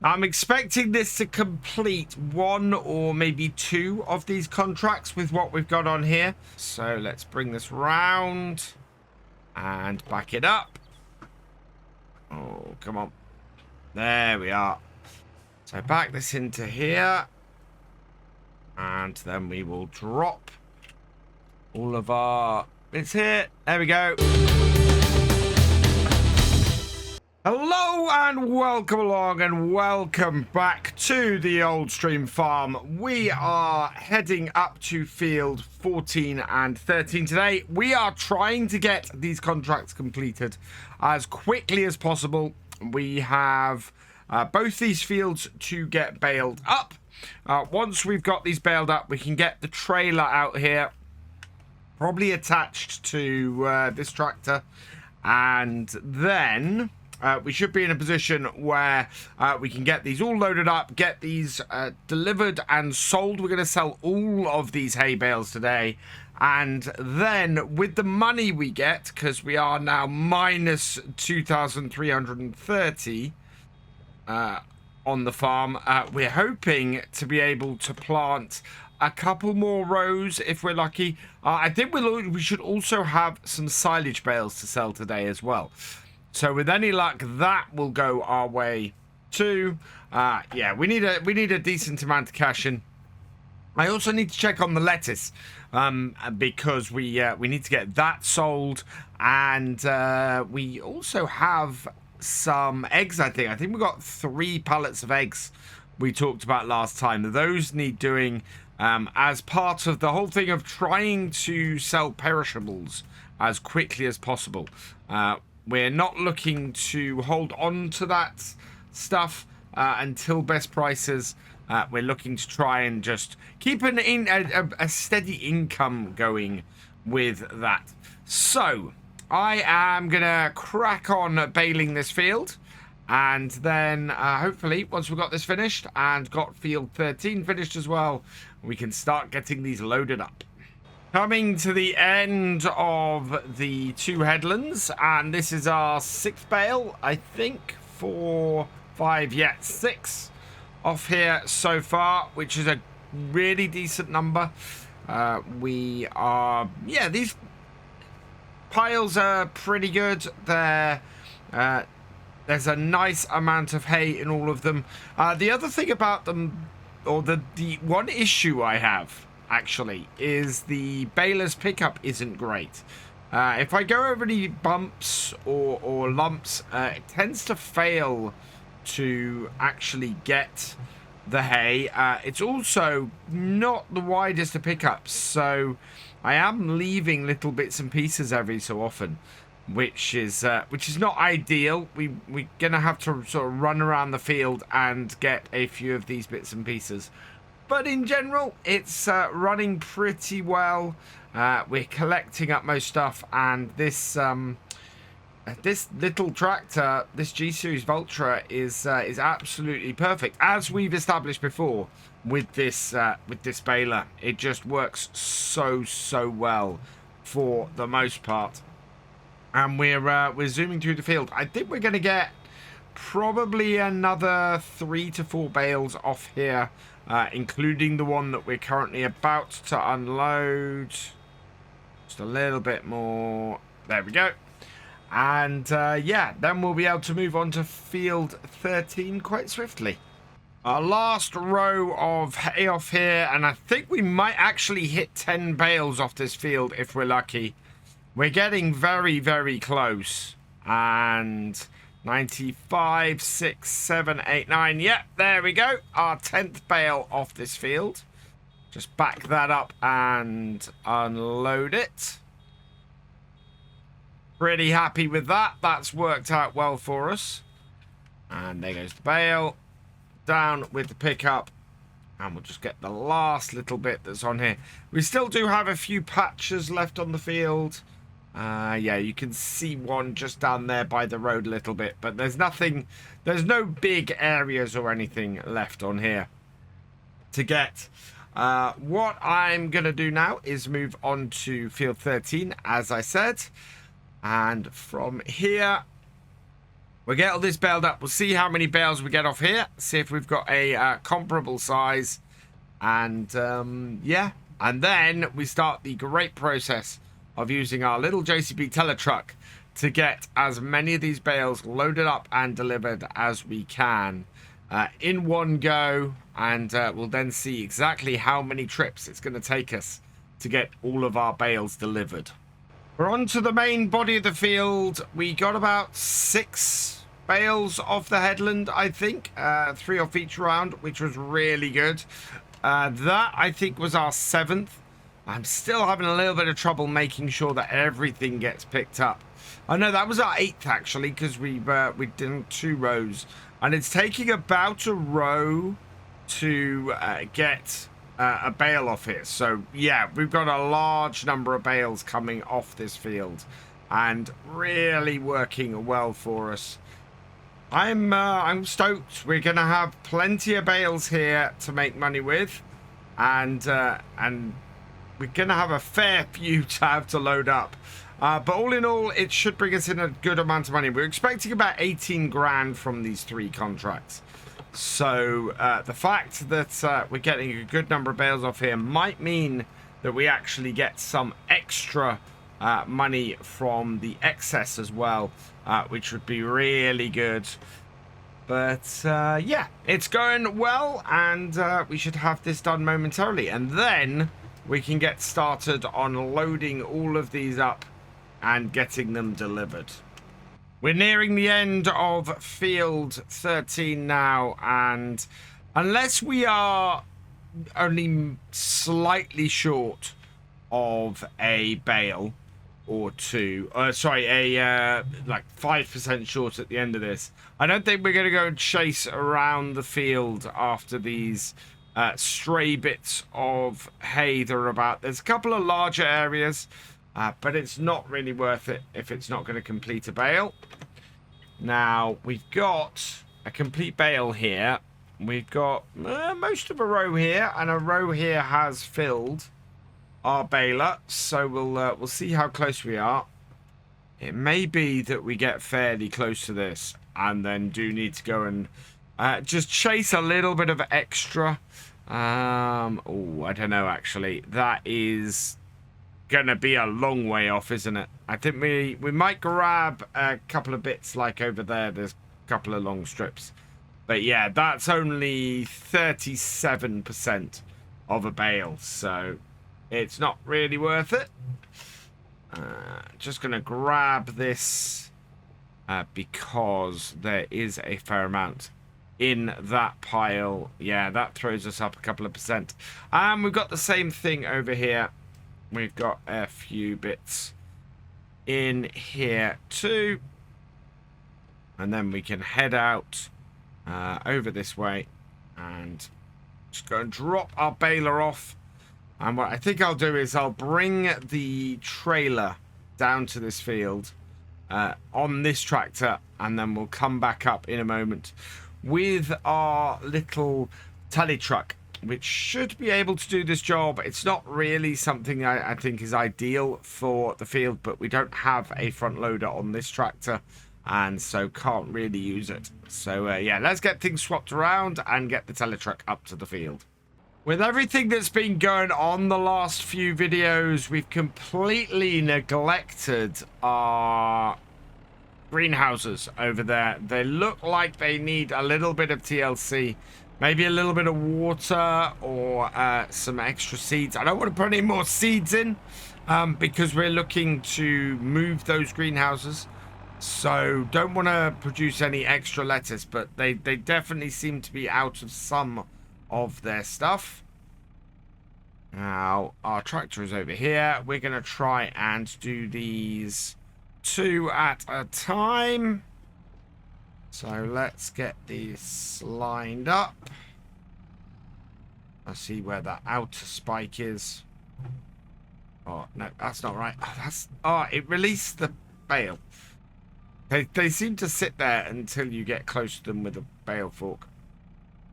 I'm expecting this to complete one or maybe two of these contracts with what we've got on here. So let's bring this round and back it up. Oh, come on. There we are. So back this into here. And then we will drop all of our bits here. There we go. Hello and welcome along and welcome back to the Old Stream Farm. We are heading up to field 14 and 13 today. We are trying to get these contracts completed as quickly as possible. We have both these fields to get baled up. Once we've got these baled up, we can get the trailer out here, probably attached to this tractor, and then we should be in a position where we can get these all loaded up, get these delivered and sold. We're going to sell all of these hay bales today. And then with the money we get, because we are now minus 2,330 on the farm, we're hoping to be able to plant a couple more rows if we're lucky. I think we should also have some silage bales to sell today as well. So with any luck, that will go our way too. Yeah, we need a decent amount of cash in. I also need to check on the lettuce because we need to get that sold, and we also have some eggs. I think we got 3 pallets of eggs we talked about last time. Those need doing as part of the whole thing of trying to sell perishables as quickly as possible. We're not looking to hold on to that stuff until best prices. We're looking to try and just keep a steady income going with that. So I am going to crack on baling this field. And then hopefully once we've got this finished and got field 13 finished as well, we can start getting these loaded up. Coming to the end of the 2 headlands, and this is our 6th bale, I think, 4, 5, yeah, 6 off here so far, which is a really decent number. We are, yeah, these piles are pretty good. There's a nice amount of hay in all of them. The other thing about them, or the one issue I have, actually, is the baler's pickup isn't great. If I go over any bumps or lumps, it tends to fail to actually get the hay. It's also not the widest of pickups, so I am leaving little bits and pieces every so often, which is not ideal. We're gonna have to sort of run around the field and get a few of these bits and pieces. But in general, it's running pretty well. We're collecting up most stuff, and this little tractor, this G Series Vultra, is absolutely perfect. As we've established before with this baler, it just works so well for the most part. And we're zooming through the field. I think we're going to get probably another 3 to 4 bales off here. Including the one that we're currently about to unload. Just a little bit more. There we go. And yeah, then we'll be able to move on to field 13 quite swiftly. Our last row of hay off here, and I think we might actually hit 10 bales off this field if we're lucky. We're getting very close. And 95, 6, 7, 8, 9. Yep, there we go. Our 10th bale off this field. Just back that up and unload it. Pretty happy with that. That's worked out well for us. And there goes the bale. Down with the pickup. And we'll just get the last little bit that's on here. We still do have a few patches left on the field. Yeah, you can see one just down there by the road a little bit, but there's no big areas or anything left on here to get. What I'm going to do now is move on to field 13, as I said, and from here We'll get all this baled up. We'll see how many bales we get off here. See if we've got a comparable size. And, yeah. And then we start the great process of using our little JCB teletruck to get as many of these bales loaded up and delivered as we can in one go. And we'll then see exactly how many trips it's going to take us to get all of our bales delivered. We're on to the main body of the field. We got about 6 bales off the headland, I think. 3 off each round, which was really good. That, I think, was our 7th. I'm still having a little bit of trouble making sure that everything gets picked up. Oh, no, that was our 8th, actually, because we did 2 rows. And it's taking about a row to get a bale off here. So, yeah, we've got a large number of bales coming off this field. And really working well for us. I'm stoked. We're going to have plenty of bales here to make money with. And we're going to have a fair few to have to load up. But all in all, it should bring us in a good amount of money. We're expecting about 18 grand from these 3 contracts. So the fact that we're getting a good number of bales off here might mean that we actually get some extra money from the excess as well, which would be really good. But yeah, it's going well, and we should have this done momentarily. And then we can get started on loading all of these up and getting them delivered. We're nearing the end of field 13 now, and unless we are only slightly short of a bale or 2, like 5% short at the end of this, I don't think we're going to go and chase around the field after these stray bits of hay that are about. There's a couple of larger areas, but it's not really worth it if it's not going to complete a bale. Now, we've got a complete bale here. We've got most of a row here, and a row here has filled our baler. So we'll see how close we are. It may be that we get fairly close to this, and then do need to go and just chase a little bit of extra. Oh, I don't know, actually. That is gonna be a long way off, isn't it? I think we might grab a couple of bits like over there. There's a couple of long strips, but yeah, that's only 37% of a bale, so it's not really worth it. Just gonna grab this because there is a fair amount in that pile. Yeah, that throws us up a couple of percent. And we've got the same thing over here. We've got a few bits in here too. And then we can head out over this way and just go and drop our baler off. And what I think I'll do is I'll bring the trailer down to this field on this tractor, and then we'll come back up in a moment with our little tally truck, which should be able to do this job. It's not really something I think is ideal for the field, but we don't have a front loader on this tractor, and so can't really use it. So yeah, let's get things swapped around and get the teletruck up to the field. With everything that's been going on the last few videos, we've completely neglected our greenhouses over there. They look like they need a little bit of TLC. Maybe a little bit of water or some extra seeds. I don't want to put any more seeds in because we're looking to move those greenhouses. So don't want to produce any extra lettuce, but they definitely seem to be out of some of their stuff. Now, our tractor is over here. We're going to try and do these 2 at a time. So let's get these lined up. Let's see where that outer spike is. Oh, no, that's not right. Oh, it released the bale. They seem to sit there until you get close to them with a bale fork.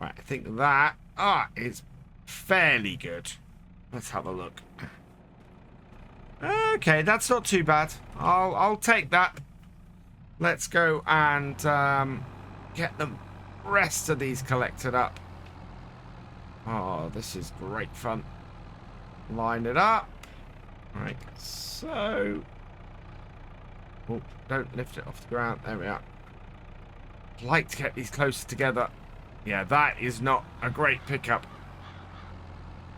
Right, I think that is fairly good. Let's have a look. Okay, that's not too bad. I'll take that. Let's go and get the rest of these collected up. Oh, this is great fun. Line it up. Right, so... Oh, don't lift it off the ground. There we are. I'd like to get these closer together. Yeah, that is not a great pickup.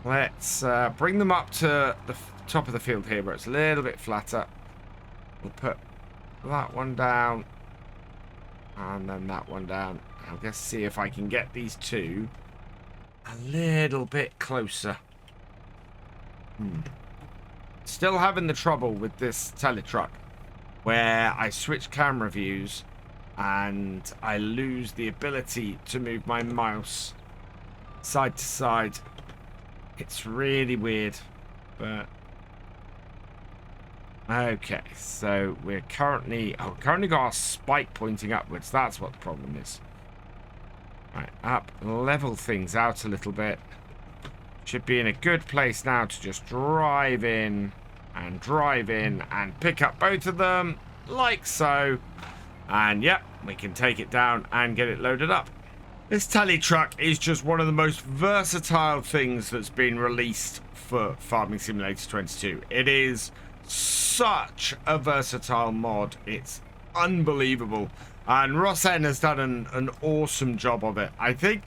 Let's bring them up to the top of the field here, where it's a little bit flatter. We'll put that one down. And then that one down. I'll just see if I can get these two a little bit closer. Still having the trouble with this tele-truck, where I switch camera views and I lose the ability to move my mouse side to side. It's really weird, but okay. So we're currently got our spike pointing upwards. That's what the problem is. Right, up, level things out a little bit. Should be in a good place now to just drive in and pick up both of them like so. And yep, we can take it down and get it loaded up. This tally truck is just one of the most versatile things that's been released for Farming Simulator 22. It is such a versatile mod. It's unbelievable. And Rosen has done an awesome job of it. I think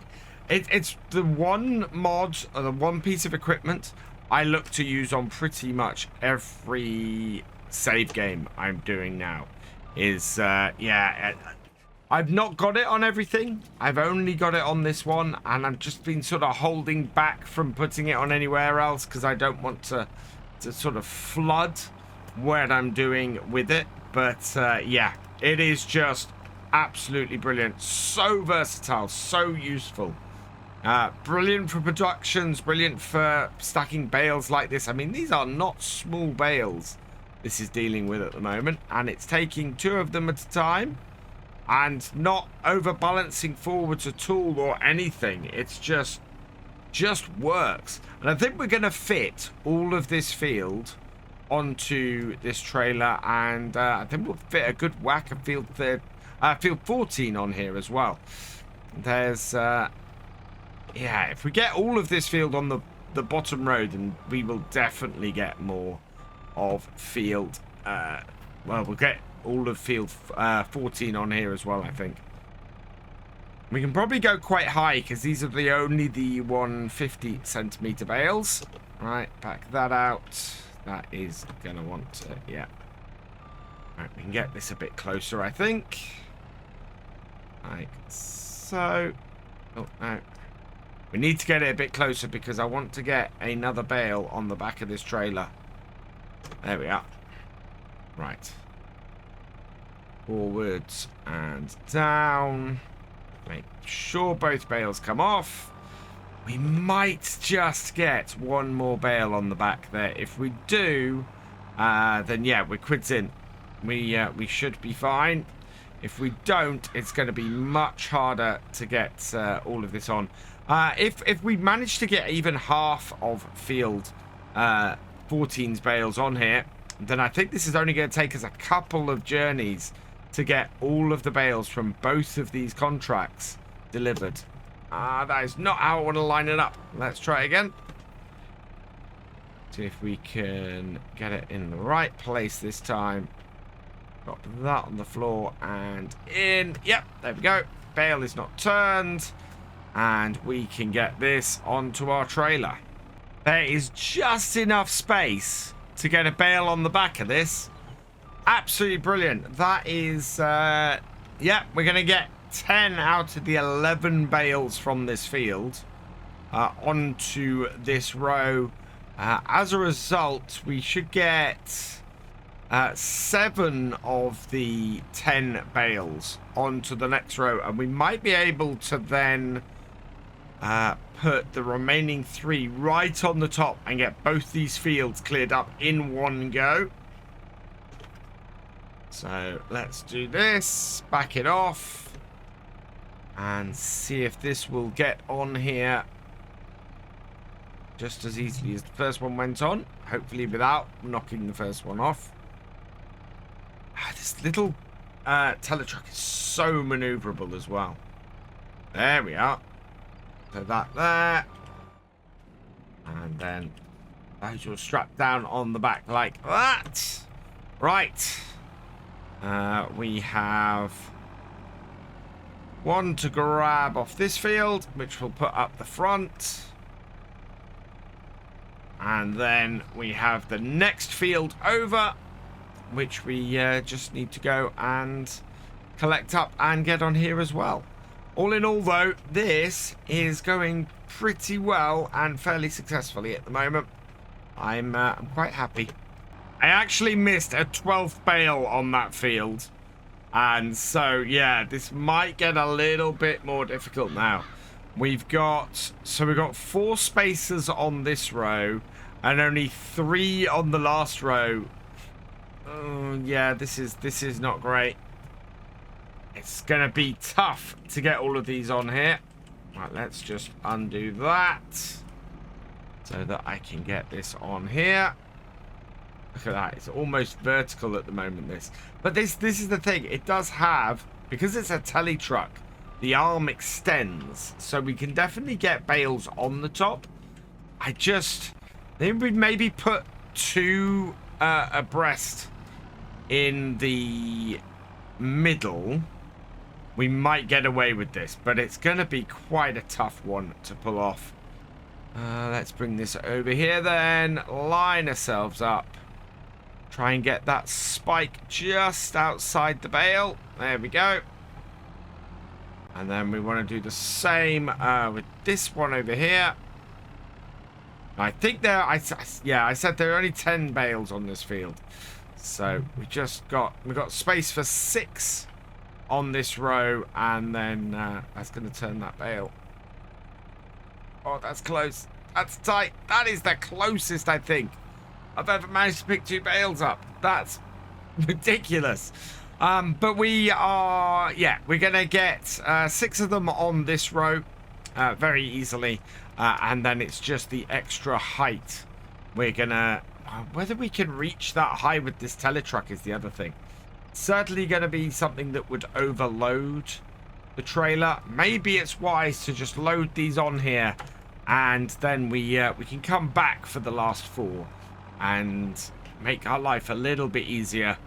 it's the one mod, or the one piece of equipment I look to use on pretty much every save game I'm doing now. Is, yeah, I've not got it on everything. I've only got it on this one, and I've just been sort of holding back from putting it on anywhere else because I don't want to sort of flood what I'm doing with it. But, yeah, it is just absolutely brilliant. So versatile, so useful. Brilliant for productions, brilliant for stacking bales like this. I mean, these are not small bales this is dealing with at the moment, and it's taking 2 of them at a time and not overbalancing forwards at all or anything. It's just works. And I think we're going to fit all of this field onto this trailer, and I think we'll fit a good whack of field 14 on here as well. There's yeah, if we get all of this field on the bottom road, then we will definitely get more of field, well, we'll get all of field 14 on here as well, I think. We can probably go quite high because these are only the 150 centimeter bales. Right, back that out. That is gonna want to, yeah. Right, we can get this a bit closer, I think. Like so. Oh no. We need to get it a bit closer because I want to get another bale on the back of this trailer. There we are. Right. Forwards and down. Make sure both bales come off. We might just get one more bale on the back there. If we do, then yeah, we're quids in. We should be fine. If we don't, it's going to be much harder to get all of this on. If we manage to get even half of field 14's bales on here, then I think this is only going to take us a couple of journeys to get all of the bales from both of these contracts delivered. That is not how I want to line it up. Let's try it again. See if we can get it in the right place this time. Got that on the floor and in. Yep, there we go. Bale is not turned. And we can get this onto our trailer. There is just enough space to get a bale on the back of this. Absolutely brilliant. That is, yeah, we're going to get 10 out of the 11 bales from this field onto this row. As a result, we should get 7 of the 10 bales onto the next row, and we might be able to then put the remaining 3 right on the top and get both these fields cleared up in one go. So let's do this, back it off, and see if this will get on here just as easily as the first one went on, hopefully without knocking the first one off. This little teletruck is so maneuverable as well. There we are. So that there. And then those will strap down on the back like that. Right. We have one to grab off this field, which we'll put up the front. And then we have the next field over, which we just need to go and collect up and get on here as well. All in all, though, this is going pretty well and fairly successfully at the moment. I'm quite happy. I actually missed a 12th bale on that field. And so, yeah, this might get a little bit more difficult now. We've got 4 spacers on this row and only 3 on the last row. Yeah, this is not great. It's gonna be tough to get all of these on here. Right, let's just undo that so that I can get this on here. Look at that, it's almost vertical at the moment, this. But this is the thing, it does have, because it's a tele truck, the arm extends, so we can definitely get bales on the top. I just think we'd maybe put 2 abreast in the middle. We might get away with this, but it's going to be quite a tough one to pull off. Let's bring this over here then. Line ourselves up. Try and get that spike just outside the bale. There we go. And then we want to do the same with this one over here. I think I said there are only 10 bales on this field. So we've got space for 6 on this row, and then that's going to turn that bale. Oh, that's close. That's tight. That is the closest, I think, I've ever managed to pick 2 bales up. That's ridiculous. But we are, we're going to get 6 of them on this row very easily. And then it's just the extra height. We're going to, whether we can reach that high with this teletruck is the other thing. Certainly going to be something that would overload the trailer. Maybe it's wise to just load these on here, and then we can come back for the last 4 and make our life a little bit easier.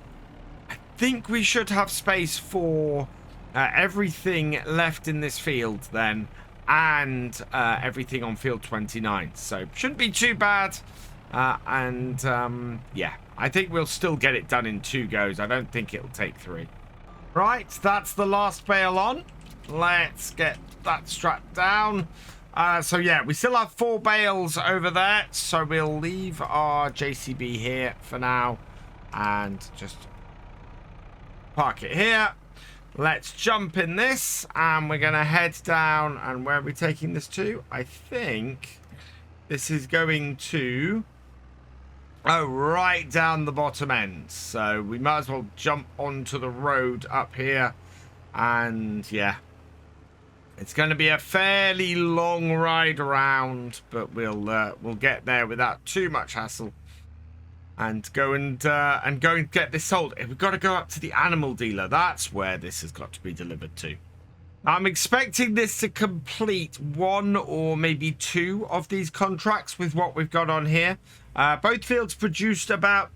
I think we should have space for everything left in this field then, and everything on field 29. So shouldn't be too bad. Yeah, I think we'll still get it done in 2 goes. I don't think it'll take 3. Right, that's the last bale on. Let's get that strapped down. So yeah, we still have 4 bales over there. So we'll leave our JCB here for now and just park it here. Let's jump in this, and we're going to head down. And where are we taking this to? I think this is going to... Oh, right down the bottom end. So we might as well jump onto the road up here. And yeah, it's going to be a fairly long ride around, but we'll get there without too much hassle. And go and get this sold. We've got to go up to the animal dealer. That's where this has got to be delivered to. I'm expecting this to complete 1 or maybe 2 of these contracts with what we've got on here. Both fields produced about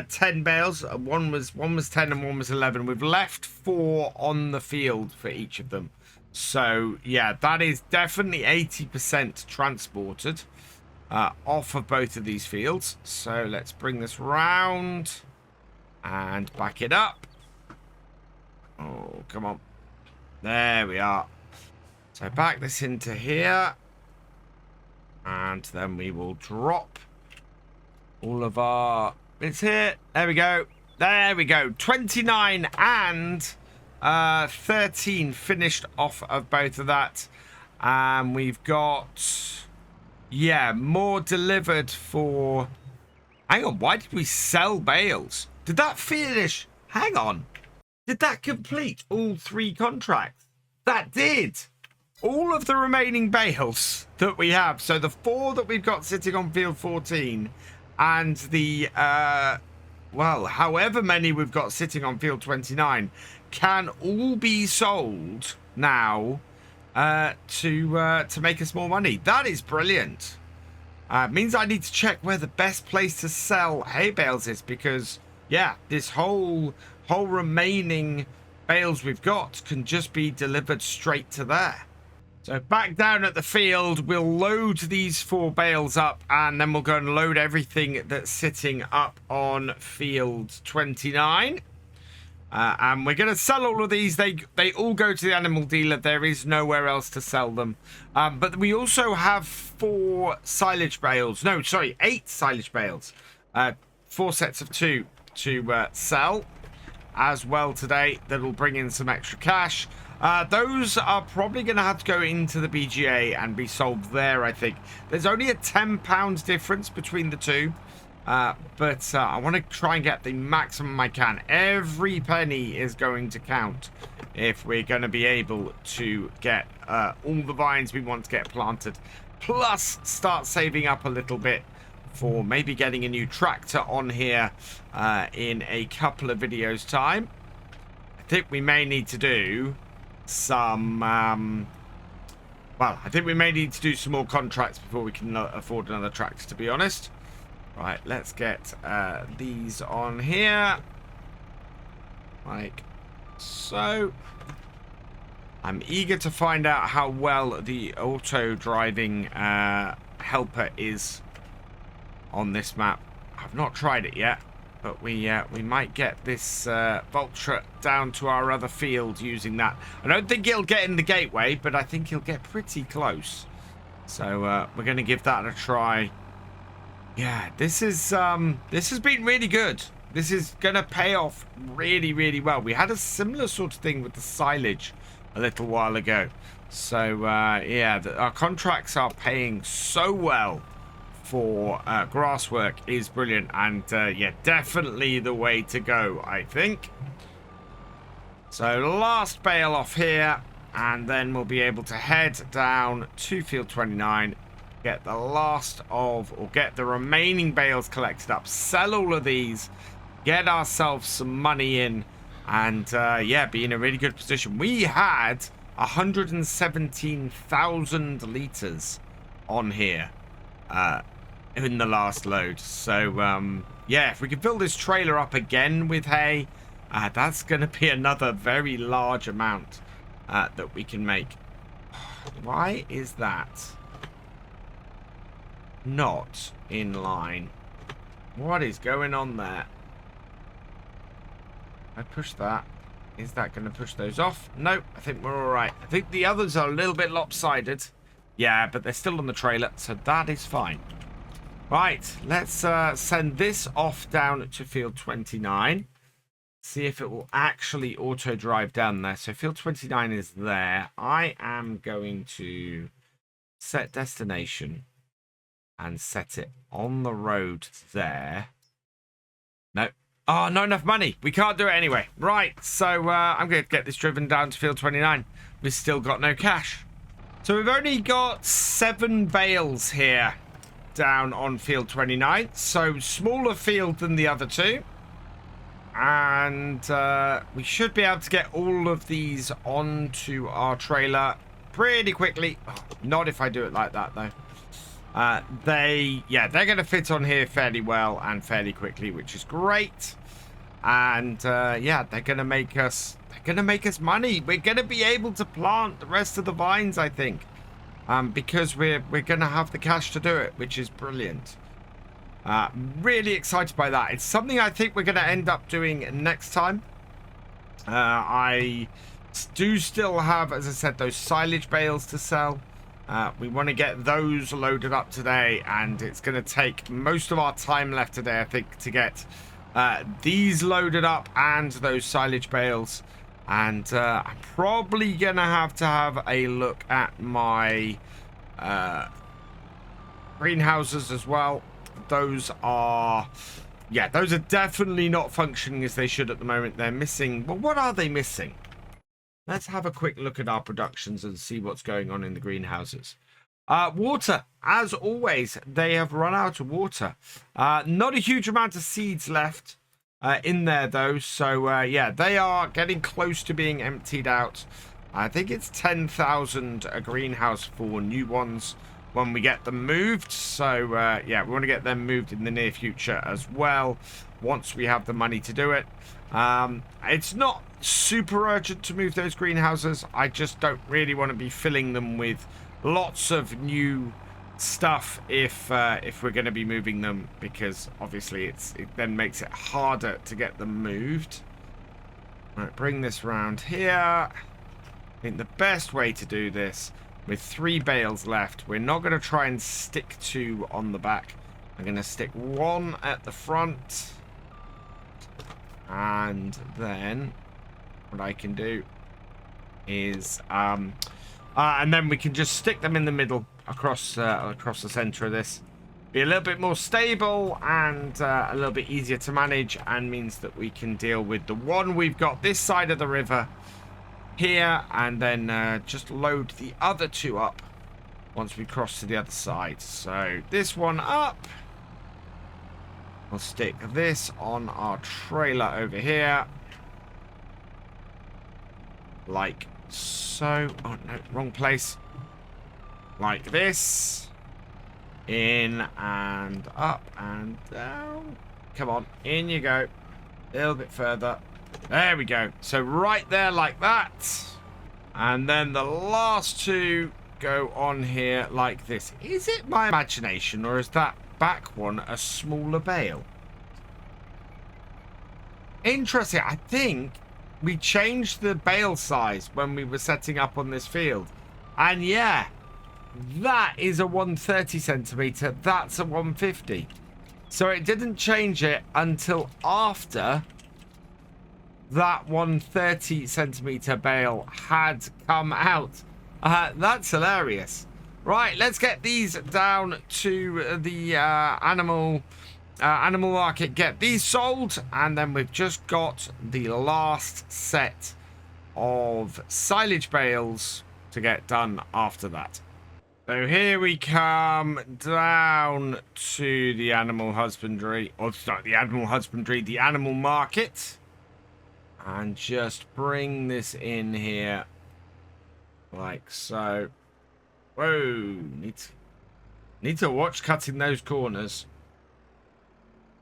10 bales. One was 10 and one was 11. We've left 4 on the field for each of them. So yeah, that is definitely 80% transported off of both of these fields. So let's bring this round and back it up. Oh, come on. There we are. So back this into here. And then we will drop all of our bits here. There we go. There we go. 29 and 13 finished off of both of that. And we've got, yeah, more delivered for... Hang on, why did we sell bales? Did that finish? Hang on. Did that complete all 3 contracts? That did. All of the remaining bales that we have. So the 4 that we've got sitting on field 14 and the, well, however many we've got sitting on field 29 can all be sold now to make us more money. That is brilliant. Means I need to check where the best place to sell hay bales is, because yeah, this whole remaining bales we've got can just be delivered straight to there. So back down at the field, we'll load these 4 bales up, and then we'll go and load everything that's sitting up on field 29. And we're going to sell all of these. They all go to the animal dealer. There is nowhere else to sell them. But we also have 4 silage bales. No, sorry, 8 silage bales. 4 sets of 2 to sell as well today. That'll bring in some extra cash. Those are probably going to have to go into the BGA and be sold there, I think. There's only a £10 difference between the two. But I want to try and get the maximum I can. Every penny is going to count if we're going to be able to get all the vines we want to get planted. Plus, start saving up a little bit for maybe getting a new tractor on here in a couple of videos' time. I think we may need to do some... well, I think we may need to do some more contracts before we can afford another tractor, to be honest. Right, let's get these on here. Like so. I'm eager to find out how well the auto-driving helper is on this map. I've not tried it yet, but we might get this Vulture down to our other field using that. I don't think he'll get in the gateway, but I think he'll get pretty close. So we're going to give that a try. Yeah, this has been really good. This is going to pay off really, really well. We had a similar sort of thing with the silage a little while ago. So, yeah, our contracts are paying so well for grass work is brilliant. And, yeah, definitely the way to go, I think. So, last bale off here. And then we'll be able to head down to field 29. Get the last of, or get the remaining bales collected up, sell all of these, get ourselves some money in, and yeah, be in a really good position. We had 117,000 litres on here in the last load. So yeah, if we can fill this trailer up again with hay, that's going to be another very large amount that we can make. Why is that not in line? What is going on there? I push that. Is that going to push those off? No, I think we're all right. I think the others are a little bit lopsided. Yeah, but they're still on the trailer, so that is fine. Right, let's send this off down to field 29. See if it will actually auto drive down there. So field 29 is there. I am going to set destination and set it on the road there. No. Oh, not enough money. We can't do it anyway. Right, so I'm going to get this driven down to field 29. We've still got no cash. So we've only got 7 bales here down on field 29. So smaller field than the other 2. And we should be able to get all of these onto our trailer pretty quickly. Oh, not if I do it like that, though. They're going to fit on here fairly well and fairly quickly, which is great. And yeah, they're going to make us money. We're going to be able to plant the rest of the vines, I think, because we're going to have the cash to do it, which is brilliant. Really excited by that. It's something I think we're going to end up doing next time. I do still have, as I said, those silage bales to sell. We want to get those loaded up today, and it's going to take most of our time left today, I think, to get these loaded up and those silage bales. And I'm probably going to have a look at my greenhouses as well. Those are definitely not functioning as they should at the moment. They're missing. Well, what are they missing? Let's have a quick look at our productions and see what's going on in the greenhouses. Water, as always, they have run out of water. Not a huge amount of seeds left. in there though. So yeah, they are getting close to being emptied out. I think it's 10,000 a greenhouse for new ones when we get them moved. So yeah, we want to get them moved in the near future as well, once we have the money to do it. It's not super urgent to move those greenhouses. I just don't really want to be filling them with lots of new stuff if we're going to be moving them, because obviously it then makes it harder to get them moved. Right, bring this round here. I think the best way to do this, with 3 bales left, we're not going to try and stick 2 on the back. I'm going to stick 1 at the front, and then what I can do is and then we can just stick them in the middle across the center of this. Be a little bit more stable and a little bit easier to manage, and means that we can deal with the one we've got this side of the river here, and then just load the other 2 up once we cross to the other side. So this one up. We'll stick this on our trailer over here, like so. Oh no, wrong place. Like this. In and up and down. Come on, in you go. A little bit further. There we go. So right there like that. And then the last 2 go on here like this. Is it my imagination, or is that back one a smaller bale? Interesting. I think we changed the bale size when we were setting up on this field. And yeah, that is a 130 centimeter. That's a 150. So it didn't change it until after that 130 centimeter bale had come out. That's hilarious. Right, let's get these down to the animal market, get these sold, and then we've just got the last set of silage bales to get done after that. So here we come down to the animal husbandry, or sorry, the animal market, and just bring this in here like so. Whoa, need to watch cutting those corners.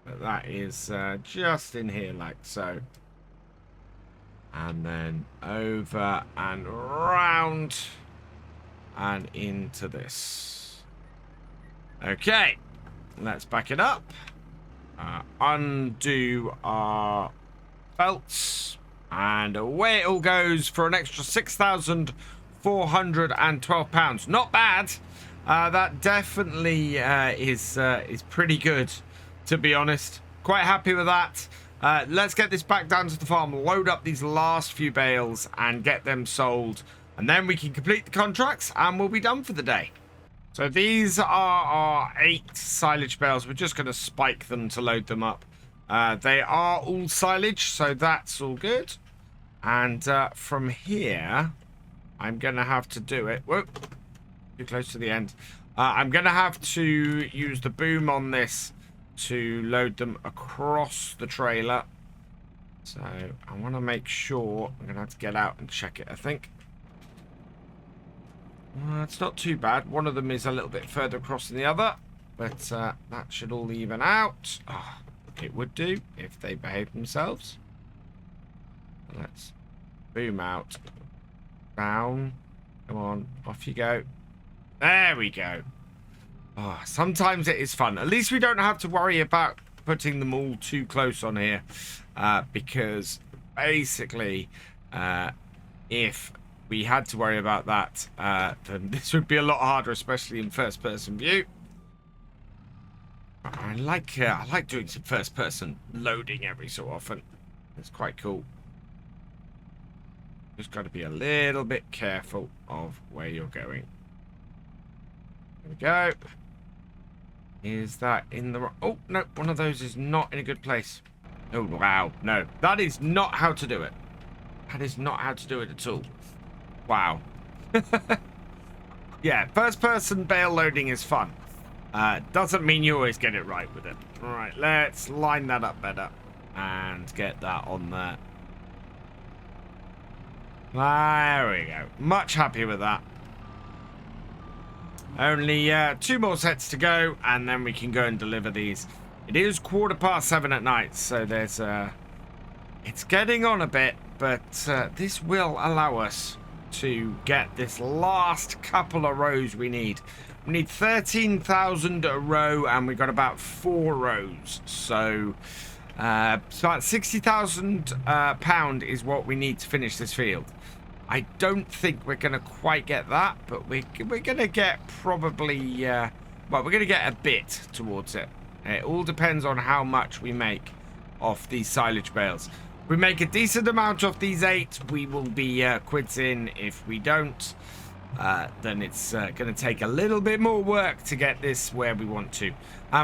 But that is just in here like so. And then over and round and into this. Okay, let's back it up. Undo our belts, and away it all goes for an extra £6,412. Not bad. That definitely is pretty good, to be honest. Quite happy with that. Let's get this back down to the farm, load up these last few bales and get them sold, and then we can complete the contracts and we'll be done for the day. So these are our 8 silage bales. We're just going to spike them to load them up. They are all silage, so that's all good. And from here, I'm going to have to do it. Whoa, too close to the end. I'm going to have to use the boom on this to load them across the trailer. So I want to make sure. I'm going to have to get out and check it, I think. It's not too bad. One of them is a little bit further across than the other, but that should all even out. Oh, it would do if they behave themselves. Let's boom out. Down. Come on, off you go. There we go. Oh, sometimes it is fun. At least we don't have to worry about putting them all too close on here, because basically if we had to worry about that, then this would be a lot harder, especially in first-person view. I like doing some first-person loading every so often. It's quite cool. Just got to be a little bit careful of where you're going. There we go. Is that in the... Oh, no, one of those is not in a good place. Oh, wow. No, that is not how to do it. That is not how to do it at all. Wow. Yeah, first-person bale loading is fun. Doesn't mean you always get it right with it. All right, let's line that up better. and get that on there. There we go. Much happier with that. Only 2 more sets to go, and then we can go and deliver these. It is 7:15 at night, so there's it's getting on a bit, but this will allow us to get this last couple of rows we need. We need 13,000 a row, and we've got about 4 rows. So it's about £60,000 is what we need to finish this field. I don't think we're going to quite get that, but we're going to get probably, well, we're going to get a bit towards it. It all depends on how much we make off these silage bales. If we make a decent amount off these 8, we will be quids in. If we don't, then it's going to take a little bit more work to get this where we want to.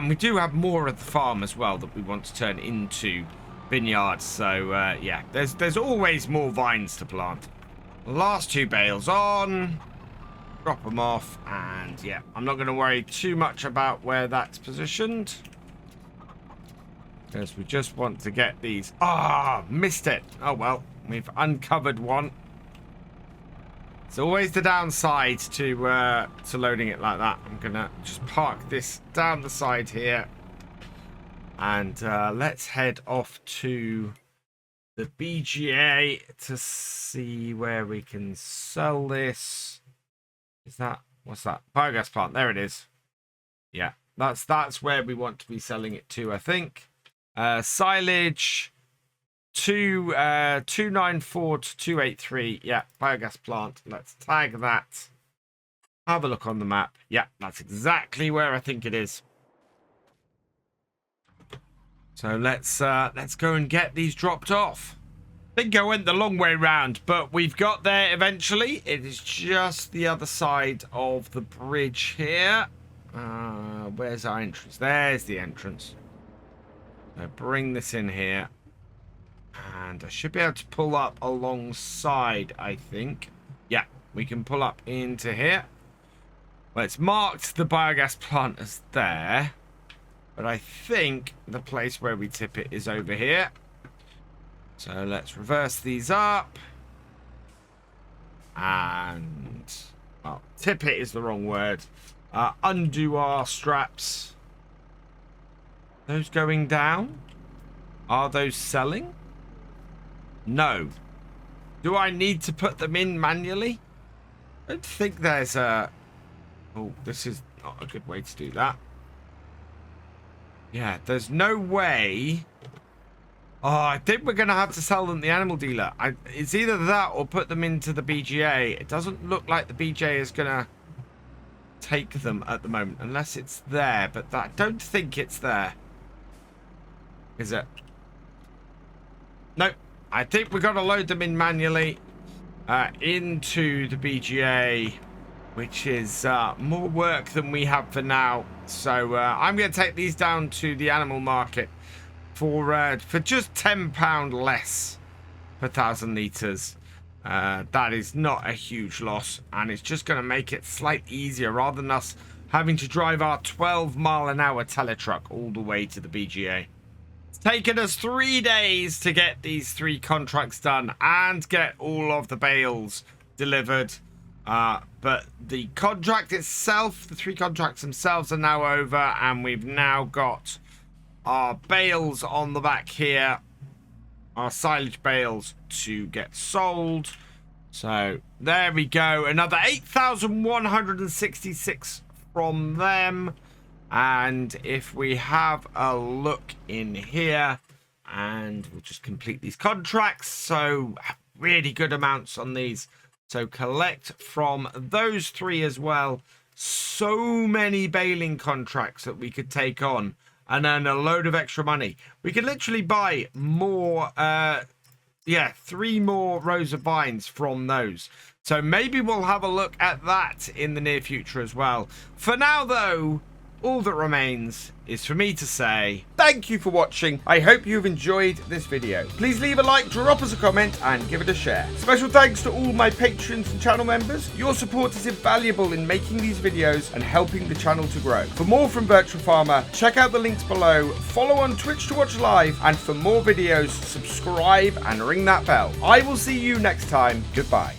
We do have more at the farm as well that we want to turn into vineyards. So, yeah, there's always more vines to plant. Last 2 bales on, drop them off, and yeah, I'm not going to worry too much about where that's positioned, because we just want to get these. Missed it. Oh well, we've uncovered one. It's always the downside to loading it like that. I'm gonna just park this down the side here, and let's head off to the BGA to see where we can sell this. Is that, what's that? Biogas plant. There it is. Yeah, that's where we want to be selling it to, I think. Silage 294 to 283. Yeah, biogas plant. Let's tag that. Have a look on the map. Yeah, that's exactly where I think it is. So let's go and get these dropped off. I think I went the long way round, but we've got there eventually. It is just the other side of the bridge here. Where's our entrance? There's the entrance. So bring this in here. And I should be able to pull up alongside, I think. Yeah, we can pull up into here. Well, it's marked the biogas plant as there. But I think the place where we tip it is over here. So let's reverse these up. And, well, tip it is the wrong word. Undo our straps. Those going down? Are those selling? No. Do I need to put them in manually? I don't think there's a... Oh, this is not a good way to do that. Yeah, there's no way. Oh, I think we're going to have to sell them the animal dealer. It's either that or put them into the BGA. It doesn't look like the BGA is going to take them at the moment, unless it's there. But I don't think it's there. Is it? Nope. I think we've got to load them in manually into the BGA, which is more work than we have for now. So I'm going to take these down to the animal market for just £10 less per 1,000 litres. That is not a huge loss, and it's just going to make it slightly easier rather than us having to drive our 12-mile-an-hour teletruck all the way to the BGA. It's taken us 3 days to get these 3 contracts done and get all of the bales delivered. But the contract itself, the 3 contracts themselves are now over, and we've now got our bales on the back here, our silage bales to get sold. So there we go, another 8,166 from them. And if we have a look in here, and we'll just complete these contracts, so really good amounts on these. So collect from those 3 as well. So many baling contracts that we could take on and earn a load of extra money. We could literally buy more, 3 more rows of vines from those. So maybe we'll have a look at that in the near future as well. For now, though, all that remains is for me to say thank you for watching. I hope you've enjoyed this video. Please leave a like, drop us a comment, and give it a share. Special thanks to all my patrons and channel members. Your support is invaluable in making these videos and helping the channel to grow. For more from Virtual Farmer, check out the links below, follow on Twitch to watch live, and for more videos, subscribe and ring that bell. I will see you next time. Goodbye.